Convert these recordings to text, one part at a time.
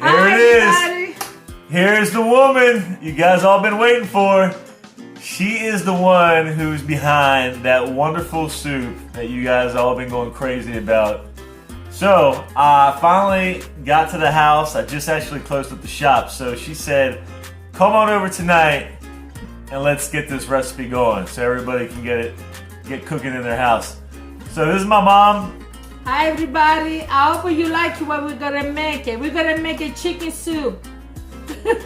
Here it is. Here's the woman you guys all been waiting for. She is the one who's behind that wonderful soup that you guys all been going crazy about. So, I finally got to the house. I just actually closed up the shop. So she said, come on over tonight and let's get this recipe going so everybody can get cooking in their house. So this is my mom. Hi everybody, I hope you like what we're gonna make. We're gonna make a chicken soup.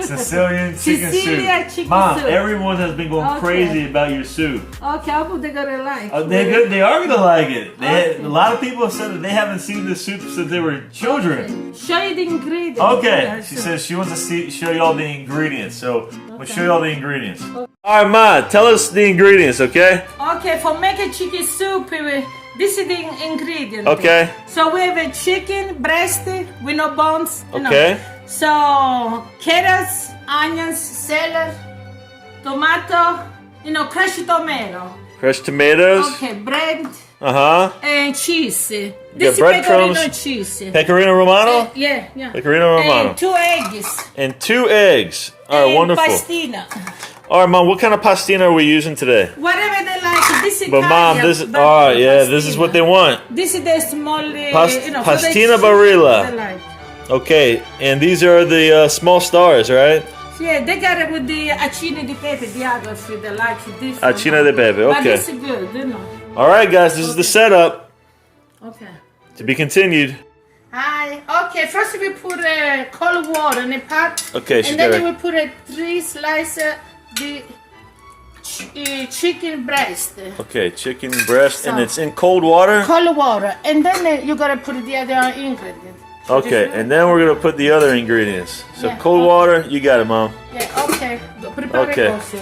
Sicilian chicken Sicilian soup. Chicken Mom, soup. everyone has been going crazy about your soup. Okay, I hope they're gonna like it. They are gonna like it. A lot of people have said that they haven't seen this soup since they were children. Okay. Show you the ingredients. Okay, she says she wants to show you all the ingredients. So we'll show you all the ingredients. All right, Ma, tell us the ingredients, okay? Okay, for making chicken soup, this is the ingredient. Okay. So we have a chicken breast with no bones. Okay. So carrots, onions, celery, tomato, crushed tomato. Crushed tomatoes. Okay, bread. And cheese. This is pecorino cheese. Pecorino Romano? Yeah. Pecorino Romano. And 2 eggs. And 2 eggs. All right, wonderful. Pastina. All right, Mom, what kind of pastina are we using today? Whatever they like. This is But Mom, this is this is what they want. This is the small Pastina Barilla. Like. Okay, and these are the small stars, right? Yeah, they got it with the acina di pepe, the other if they like it. Acina di pepe, okay. But this is good, All right, guys, this is the setup. Okay. To be continued. Hi. Okay, first we put cold water in a pot. Okay, and then we put 3 slices the chicken breast. Okay, chicken breast, and it's in cold water? Cold water. And then you gotta put the other ingredient. Okay, and then we're gonna put the other ingredients. So cold water, you got it, Mom. Yeah, okay. Prepare così.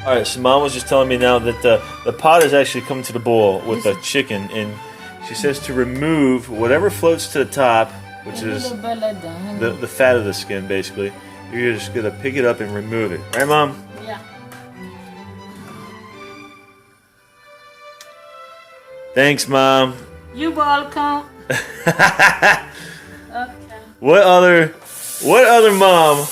All right, so Mom was just telling me now that the pot is actually coming to the boil with the chicken, and she says to remove whatever floats to the top, which is the fat of the skin, basically. You're just gonna pick it up and remove it, right, Mom? Yeah. Thanks, Mom. You're welcome. Okay. What other mom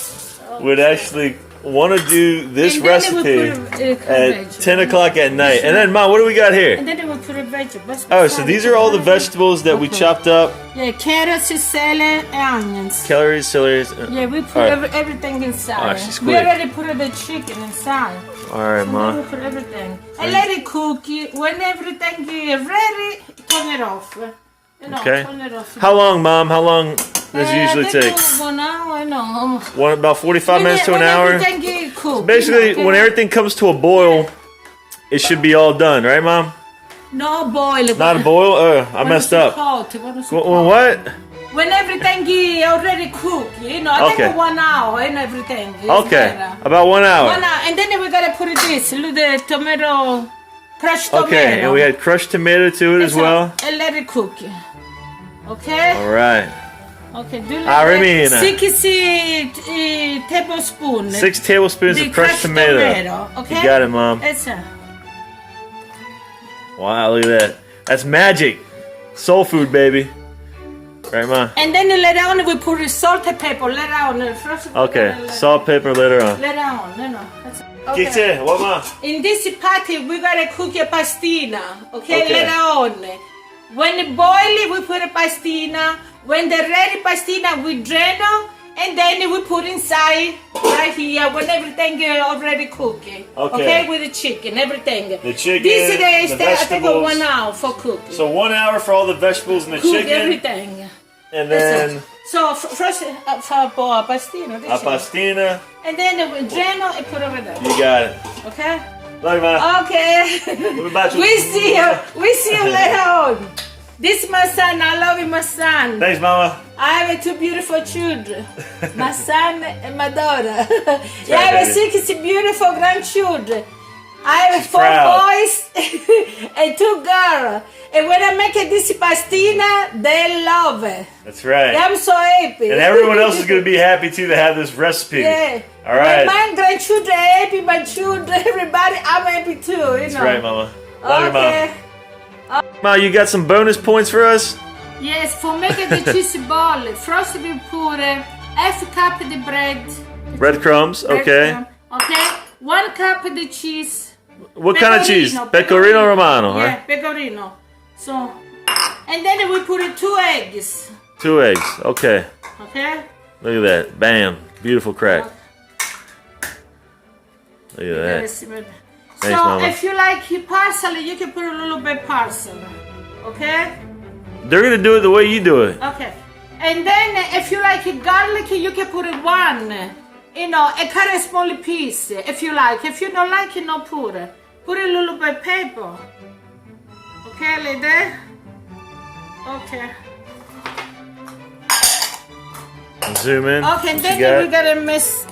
would actually want to do this recipe at 10 o'clock at night? And then, Mom, what do we got here? And then we put a vegetable. Oh, so these are all the vegetables that we chopped up. Yeah, carrots, celery, and onions. Celery. Yeah, we put everything inside. She's we quick. already put the chicken inside. All right, So Mom. then we put everything. And let it cook. When everything is ready, turn it off. Okay. Turn it off. How long, Mom? How long does it usually take? 1 hour, no. About 45 minutes to an hour? Everything is cooked. Basically, when everything comes to a boil, it should be all done, right, Mom? No boil. Not a boil? I messed up. What? When everything is already cooked, I think 1 hour and everything. Okay, about 1 hour. 1 hour, and then we gotta put this, the tomato, crushed tomato. Okay, and we had crushed tomato to it as well. And let it cook. Okay. All right. Okay. Do Armina. 6 tablespoons. 6 tablespoons of crushed tomato. Okay. You got it, Mom. It's Wow, look at that. That's magic. Soul food, baby. Right, Mom? And then later on we put salt and pepper. Later on. First Okay, salt, pepper later on. Later on, Okay. Kikse, what, Mom? In this patty, we gotta cook a pastina. Okay, later on. When it boils, we put a pastina. When the ready pastina, we drain it, and then we put inside right here when everything is already cooked. Okay, with the chicken, everything. The chicken, this is the vegetables. I think 1 hour for cooking. So 1 hour for all the vegetables and the Cook chicken. everything. And then so first for pastina. A pastina. And then we drain it and put it over there. You got it. Okay. Love you, man. Okay. What about you? We see you later on. This is my son. I love you, my son. Thanks, Mama. I have two beautiful children, my son and my daughter. Right, I have baby. 6 beautiful grandchildren. I have She's 4 proud. boys and 2 girls. And when I make this pastina, they love it. That's right. I'm so happy. And everyone else is going to be happy too to have this recipe. Yeah. All right. When my grandchildren are happy, my children, everybody, I'm happy too. That's right, Mama. Love you, Okay. Mom. Ma, you got some bonus points for us? Yes, for making the cheese ball, first we put half cup of the bread. Breadcrumbs, okay. Breadcrumb, okay. 1 cup of the cheese. What kind of cheese? Pecorino Romano, Yeah, right? pecorino. So, and then we put 2 eggs. 2 eggs, okay. Okay. Look at that. Bam. Beautiful crack. Look at that. So Thanks, Mama. if you like parsley, you can put a little bit parsley. Okay. They're going to do it the way you do it. Okay. And then if you like garlic, you can put 1. You know, a cut a small piece if you like. If you don't like it, no put it. Put a little bit pepper. Okay, like that. Okay. Zoom in. Okay, and What you then we got? gotta mix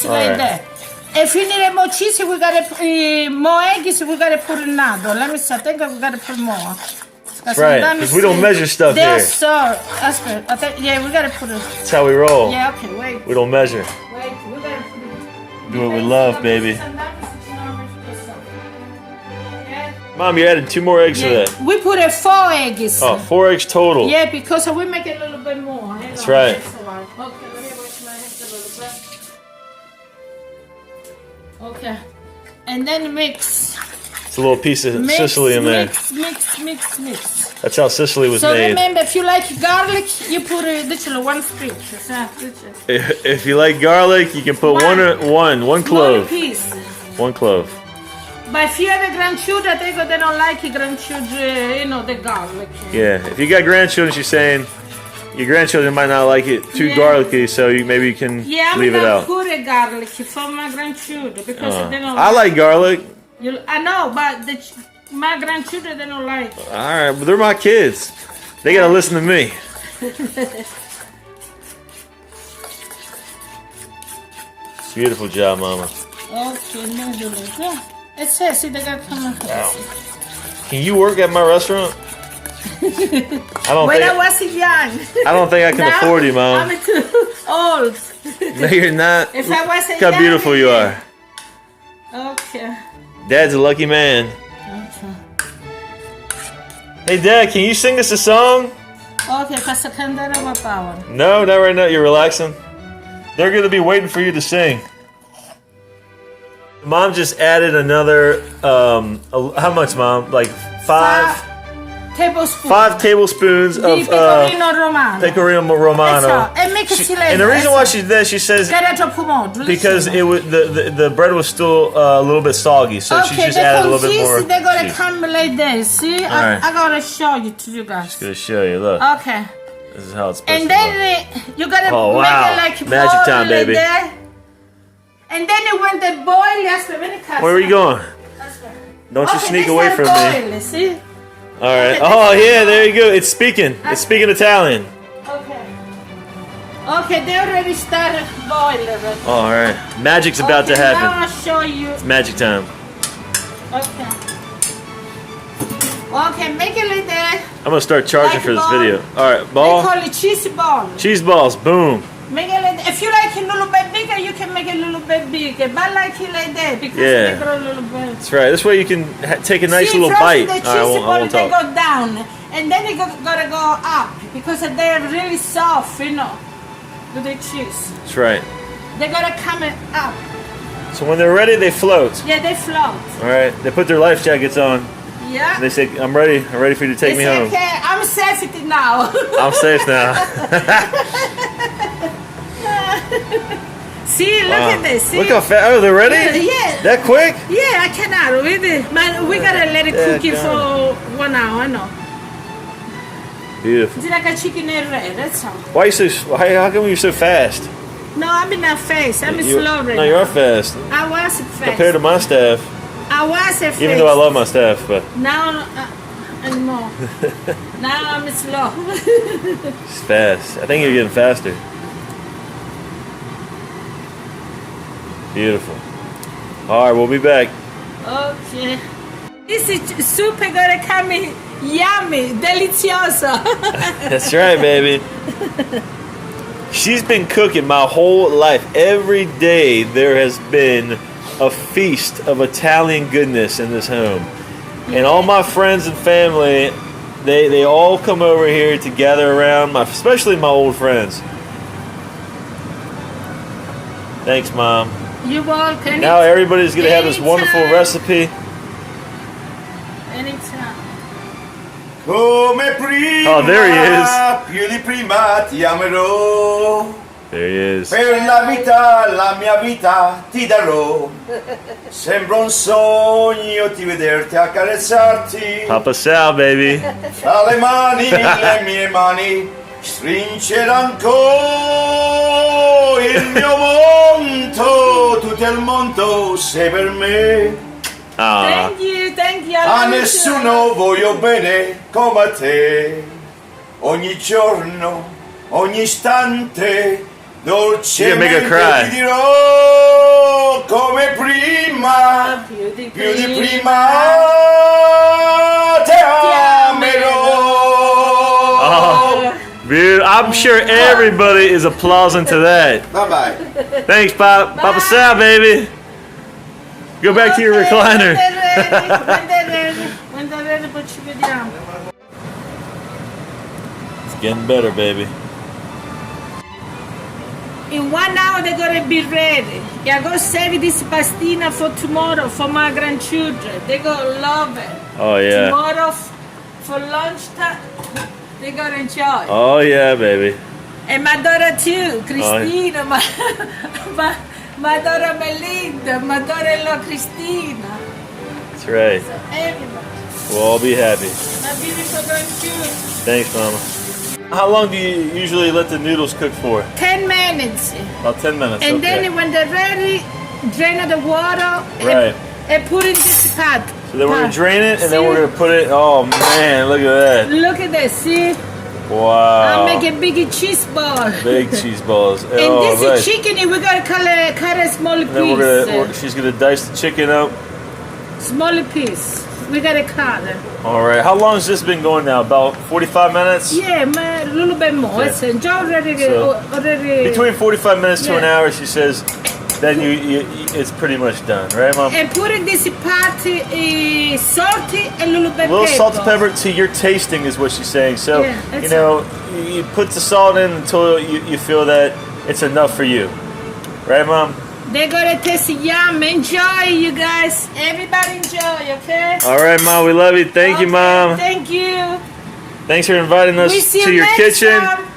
like right. that. If you need more cheese, we gotta more eggs. We gotta put another. Let me see. I think we gotta put more. That's right, because we don't measure stuff They're here. so. That's good. I think, yeah, we gotta put it. That's how we roll. Yeah. Okay. Wait. We don't measure. Wait. We gotta put it. Do what we love, baby. Mom, you added 2 more eggs to Yeah. that. We put 4 eggs. Oh, 4 eggs total. Yeah, because we make it a little bit more. That's right. Okay, let me wash my hands a little bit. Okay. And then mix. It's a little piece of Mix, Sicily in there. Mix. That's how Sicily was So made. remember, if you like garlic, you put literally 1 sprig. If you like garlic, you can put one Small clove. piece. 1 clove. But if you have a grandchildren, they don't like grandchildren, you know, the garlic. Yeah, if you got grandchildren, she's saying your grandchildren might not like it too Yeah. garlicky, so maybe you can Yeah, leave I'm it not out. put a garlic for my grandchildren because they don't I like garlic. I know, but my grandchildren, they don't like it. All right, but they're my kids. They gotta listen to me. Beautiful job, Mama. Okay, no, yeah. It says, see, they got to come Wow. Can you work at my restaurant? I don't When think I was young. I don't think I can Now, afford you, Mom. I'm too old. No, you're not. If I was Look how young, beautiful you are. Okay. Dad's a lucky man. Okay. Hey, Dad, can you sing us a song? Okay, kasi kandara mapawan. No, not right now. You're relaxing. They're going to be waiting for you to sing. Mom just added another, how much, Mom? Like 5 Tablespoon. 5 tablespoons Di of pecorino romano. pecorino That's romano. all. And make it silent. And the reason why she did that, she says, because it was the bread was still a little bit soggy, so she just added a little bit more. They're gonna cheese. come like this. See, Alright. I gotta show you to you guys. Just gonna show you. Look, Okay. this is how it's supposed And to look. then you gotta Oh, make wow. it like Magic boil time, baby. Like that. And then when they boil, yes, Where are you going? Don't you sneak away from me. me. See? All right. Okay, Oh this is yeah, boil. there you go. It's speaking. It's speaking Italian. Okay. Okay, they already started boiling. Oh, all right. Magic's about to Now happen. I'll show you. Magic time. Okay. Okay, make it like that. I'm gonna start charging Like for this ball. video. All right, They ball, call it cheese ball. cheese balls, boom. Make it like that. If you like it a little bit bigger, you can make it a little bit bigger. But I like it like that because Yeah. they grow a little bit. That's right. This way you can take a nice See, little first bite. The All cheese right, I ball, won't they talk. go down, and then they gotta go up because they're really soft, you know, with the cheese. That's right. They gotta come up. So when they're ready, they float. Yeah, they float. All right. They put their life jackets on. Yeah. And they say, "I'm ready. I'm ready for you to take They me say, home. okay, I'm safety now. I'm safe now." See, look Wow. at this. See? Look how fast. Oh, they're ready. Yeah. That quick? Yeah, I cannot. We gotta let it cook it God. for 1 hour. No. Beautiful. It's like a chicken and red. That's all. Why you so? How come you're so fast? No, I'm not fast. I'm slow right No, you are fast I was fast. compared to my staff. I was fast. Even though I love my staff, but Now, and more. Now I'm slow. It's fast. I think you're getting faster. Beautiful. All right, we'll be back. Okay. This is soup is gonna come in yummy, delicioso. That's right, baby. She's been cooking my whole life. Every day there has been a feast of Italian goodness in this home. And all my friends and family, they all come over here to gather around, especially my old friends. Thanks, Mom. You're welcome. Now everybody's going to have this wonderful recipe. Anytime. Come prima, Oh, there he is. più di prima ti amerò. There he is. Per la mia vita ti darò. Sembra un sogno ti vederti accarezzarti. Papa Sal, baby. Tra le mani, le mie mani, stringere ancora il mio mondo. Tutto il mondo sei per me. Ah, Thank you. A nessuno voglio bene come a te. Ogni giorno, ogni istante, dolcemente ti dirò come prima, più di prima ti amerò. oh, dude, I'm sure everybody is applauding to that. Bye bye. Thanks, Papa Sal, baby. Go back to your recliner. When they're ready, poi ci vediamo. It's getting better, baby. In 1 hour they're gonna be ready. I go save this pastina for tomorrow for my grandchildren. They gonna love it. Oh, yeah. Tomorrow for lunchtime, they gonna enjoy. Oh, yeah, baby. And my daughter too, Cristina, my daughter Melinda, my daughter-in-law Cristina. That's right. So everybody. We'll all be happy. My beautiful grandchildren. Thanks, Mama. How long do you usually let the noodles cook for? 10 minutes. About 10 minutes. And okay. then when they're ready, drain the water Right. and put in this pot. So then we're going to drain it, and then we're going to put it... Oh, man, look at that. Look at this, see? Wow. I'm making big cheese ball. Big cheese balls. And oh, this right. is chicken, we gotta cut a small piece. And then she's going to dice the chicken up. Small piece. We gotta cut it. All right. How long has this been going now? About 45 minutes? Yeah, a little bit more. Okay. It's already, So, already. Between 45 minutes to an Yeah. hour, she says, then it's pretty much done. Right, Mom? And put in this pot salty and a little bit A little pepper. salt and pepper to your tasting is what she's saying. So, Yeah, that's you put the salt in until you feel that it's enough for you. Right, Mom? They're gonna taste yum. Enjoy, you guys. Everybody enjoy, okay? All right, Mom. We love you. Thank you, Mom. Thank you. Thanks for inviting us We see to you your next kitchen. time.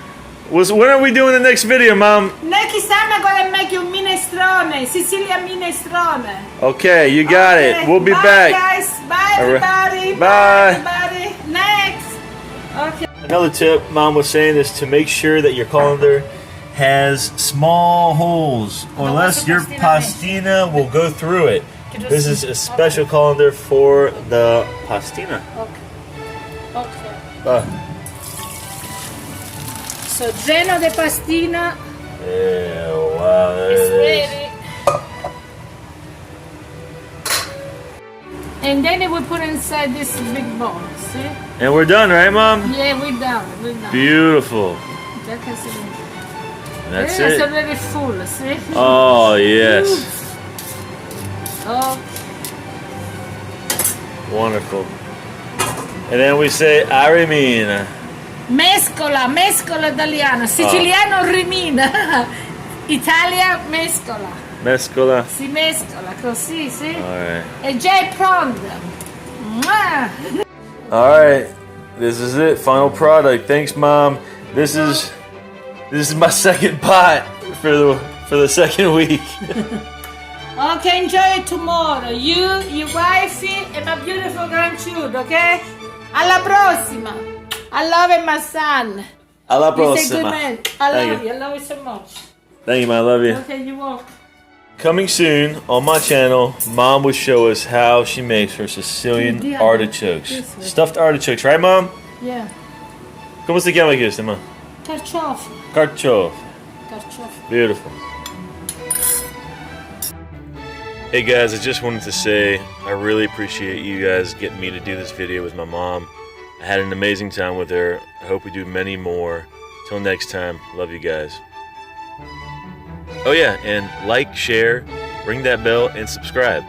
When are we doing the next video, Mom? Next time I'm gonna make you minestrone, Sicilian minestrone. Okay, you got Okay, it. We'll be bye, back. Guys. Bye, All right. everybody. Bye. Everybody. Next. Okay. Another tip Mom was saying is to make sure that your colander has small holes, or else your pastina will go through it. This is a special colander for the pastina. Okay. So dreno de pastina Yeah, wow, there is it is. ready. And then we put inside this big bowl, see? And we're done, right, Mom? Yeah, we're done. Beautiful. That's It's it. already full, see? Oh, yes. Oh, Wonderful. And then we say arimina. mescola italiana. Siciliano rimina. Italia mescola. Mescola. Si mescola così, sì? Alright. E già è pronta. Mwah! Alright. This is it. Final product. Thanks, Mom. This is my second pot for the second week. Okay, enjoy it tomorrow. You, your wifey, and my beautiful grandchildren, okay? Alla prossima. I love it, my son. Alla He's a good prossima. man. I Thank love you. you. I love you so much. Thank you, man. I love you. Okay, you walk. Coming soon on my channel, Mom will show us how she makes her Sicilian artichokes. Stuffed artichokes, right, Mom? Yeah. ¿Cómo se llama esto, Mom? Carciofo. Carciofo. Carciofo. Beautiful. Hey guys, I just wanted to say I really appreciate you guys getting me to do this video with my mom. I had an amazing time with her. I hope we do many more. Till next time, love you guys. Oh yeah, and like, share, ring that bell, and subscribe.